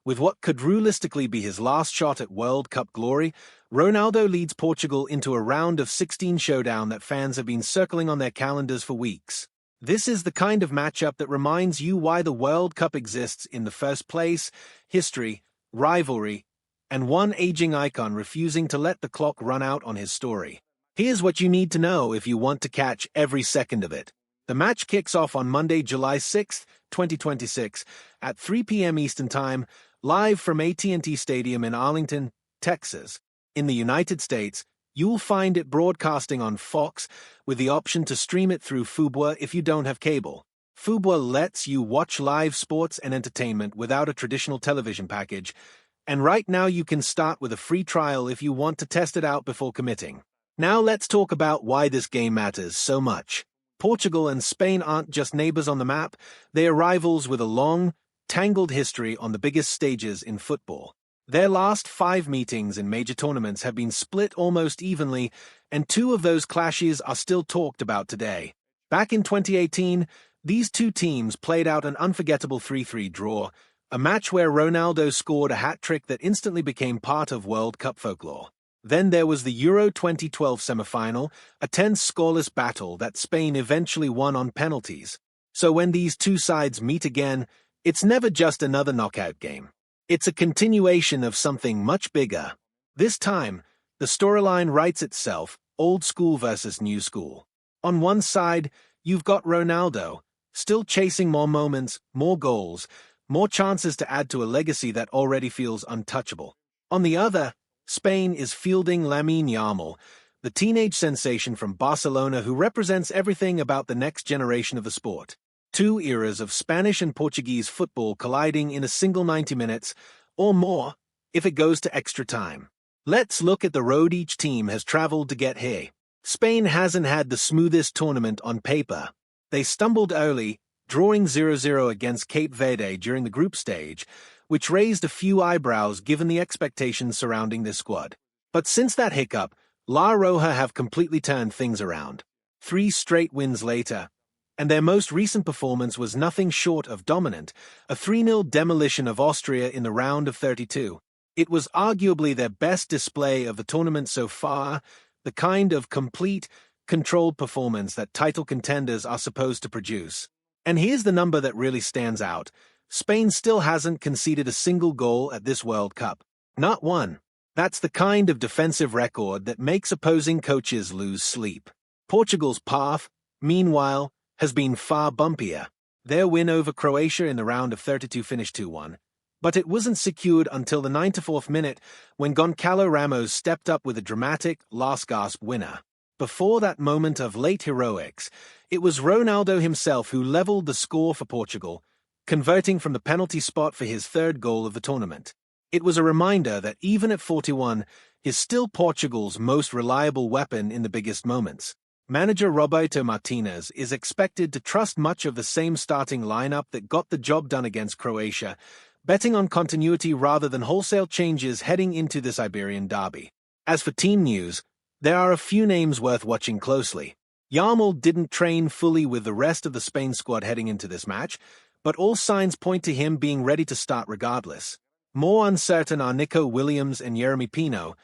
With what could realistically be his last shot at World Cup glory, Ronaldo leads Portugal into a round of 16 showdown that fans have been circling on their calendars for weeks. This is the kind of matchup that reminds you why the World Cup exists in the first place: history, rivalry, and one aging icon refusing to let the clock run out on his story. Here's what you need to know if you want to catch every second of it. The match kicks off on Monday, July 6, 2026, at 3 p.m. Eastern Time, live from AT&T Stadium in Arlington, Texas. In the United States, you'll find it broadcasting on Fox, with the option to stream it through Fubo if you don't have cable. Fubo lets you watch live sports and entertainment without a traditional television package, and right now you can start with a free trial if you want to test it out before committing. Now let's talk about why this game matters so much. Portugal and Spain aren't just neighbors on the map, they are rivals with a long, tangled history on the biggest stages in football. Their last 5 meetings in major tournaments have been split almost evenly, and 2 of those clashes are still talked about today. Back in 2018, these 2 teams played out an unforgettable 3-3 draw, a match where Ronaldo scored a hat-trick that instantly became part of World Cup folklore. Then there was the Euro 2012 semi-final, a tense scoreless battle that Spain eventually won on penalties. So when these 2 sides meet again, it's never just another knockout game. It's a continuation of something much bigger. This time, the storyline writes itself: old school versus new school. On one side, you've got Ronaldo, still chasing more moments, more goals, more chances to add to a legacy that already feels untouchable. On the other, Spain is fielding Lamine Yamal, the teenage sensation from Barcelona who represents everything about the next generation of the sport. 2 eras of Spanish and Portuguese football colliding in a single 90 minutes, or more, if it goes to extra time. Let's look at the road each team has traveled to get here. Spain hasn't had the smoothest tournament on paper. They stumbled early, drawing 0-0 against Cape Verde during the group stage, which raised a few eyebrows given the expectations surrounding this squad. But since that hiccup, La Roja have completely turned things around. 3 straight wins later, and their most recent performance was nothing short of dominant, a 3-0 demolition of Austria in the round of 32. It was arguably their best display of the tournament so far, the kind of complete, controlled performance that title contenders are supposed to produce. And here's the number that really stands out: Spain still hasn't conceded a single goal at this World Cup. Not one. That's the kind of defensive record that makes opposing coaches lose sleep. Portugal's path, meanwhile, has been far bumpier. Their win over Croatia in the round of 32 finished 2-1, but it wasn't secured until the 94th minute when Goncalo Ramos stepped up with a dramatic, last-gasp winner. Before that moment of late heroics, it was Ronaldo himself who leveled the score for Portugal, converting from the penalty spot for his 3rd goal of the tournament. It was a reminder that even at 41, he's still Portugal's most reliable weapon in the biggest moments. Manager Roberto Martinez is expected to trust much of the same starting lineup that got the job done against Croatia, betting on continuity rather than wholesale changes heading into this Iberian derby. As for team news, there are a few names worth watching closely. Yamal didn't train fully with the rest of the Spain squad heading into this match, but all signs point to him being ready to start regardless. More uncertain are Nico Williams and Yeremy Pino,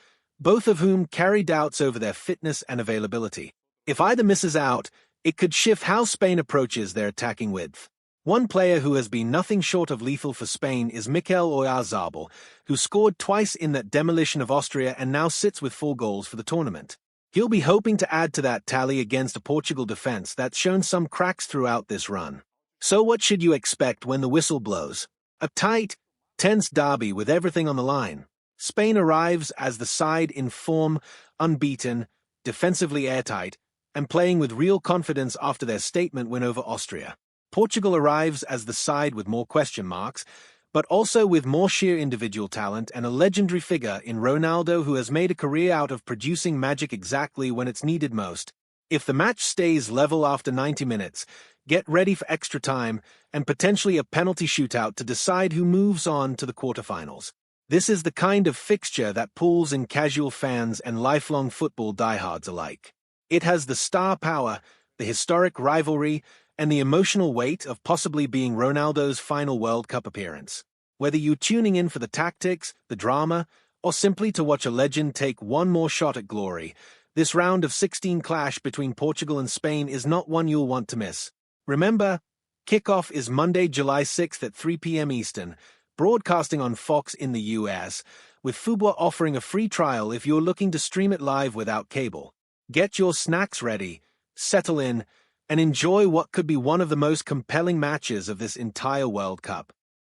both of whom carry doubts over their fitness and availability. If either misses out, it could shift how Spain approaches their attacking width. One player who has been nothing short of lethal for Spain is Mikel Oyarzabal, who scored twice in that demolition of Austria and now sits with 4 goals for the tournament. He'll be hoping to add to that tally against a Portugal defense that's shown some cracks throughout this run. So what should you expect when the whistle blows? A tight, tense derby with everything on the line. Spain arrives as the side in form, unbeaten, defensively airtight, and playing with real confidence after their statement win over Austria. Portugal arrives as the side with more question marks, but also with more sheer individual talent and a legendary figure in Ronaldo who has made a career out of producing magic exactly when it's needed most. If the match stays level after 90 minutes, get ready for extra time and potentially a penalty shootout to decide who moves on to the quarterfinals. This is the kind of fixture that pulls in casual fans and lifelong football diehards alike. It has the star power, the historic rivalry, and the emotional weight of possibly being Ronaldo's final World Cup appearance. Whether you're tuning in for the tactics, the drama, or simply to watch a legend take one more shot at glory, this round of 16 clash between Portugal and Spain is not one you'll want to miss. Remember, Kickoff is Monday, July 6th at 3 p.m. Eastern, broadcasting on Fox in the US, with FUBA offering a free trial if you're looking to stream it live without cable. Get your snacks ready, settle in, and enjoy what could be one of the most compelling matches of this entire World Cup.